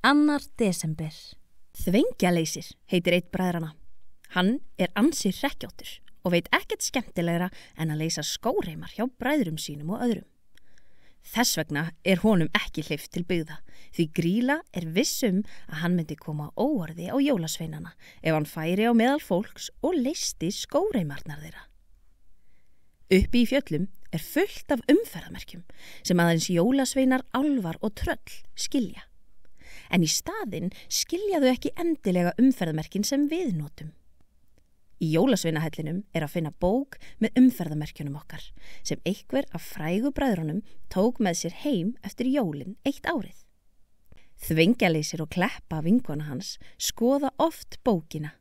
2. desember. Þvengjaleysir heitir einn bræðrana. Hann ansi hrekkjóttur og veit ekkert skemmtilegra en að leysa skóreimar hjá bræðrum sínum og öðrum. Þess vegna honum ekki hleypt til byggða, því Grýla viss að hann myndi koma óorði á jólasveinana ef hann færi á meðal fólks og leysti skóreimarnar þeirra. Uppi í fjöllum fullt af umferðamerkjum sem aðeins jólasveinar, álfar og tröll skilja. En í staðinn skilja þau ekki endilega umferðamerkin sem við notum. Í jólasveinahellinum að finna bók með umferðamerkjunum okkar sem einhver af frægu bræðrunum tók með sér heim eftir jólin eitt árið. Þvengjaleysir og Kleppa vinkona hans skoða oft bókina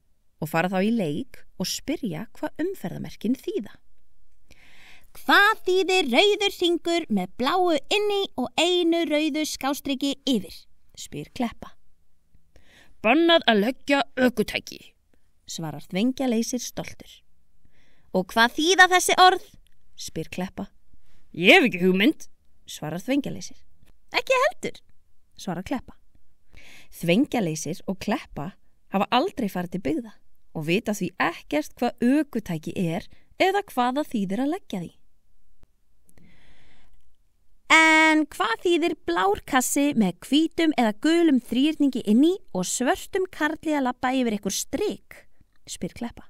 og fara þá í leik og spyrja hvað umferðamerkin þýða. Hvað þýðir rauður hringur með bláu inni og einu rauðu skástriki yfir? Spyr Kleppa. Bannað að leggja ökutæki, svarar Þvengjaleysir stoltur. Og hvað þýða þessi orð? Spyr Kleppa. Ég hef ekki hugmynd, svarar Þvengjaleysir. Ekki heldur, svarar Kleppa. Þvengjaleysir og Kleppa hafa aldrei farið til byggða og vita því ekkert hvað ökutæki eða hvað það þýðir að leggja því. En hvað þýðir blár kassi með hvítum eða gulum þrýrningi inni og svörtum karli að labba yfir ykkur strik? Spyr Kleppa.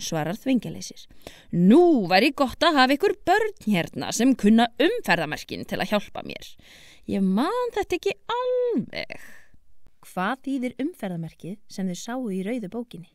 Svarar Þvengjaleysir. Nú væri gott að hafa ykkur börn hérna sem kunna umferðamerkin til að hjálpa mér. Ég man þetta ekki alveg. Hvað þýðir umferðamerkið sem þau sáu í rauðu bókinni?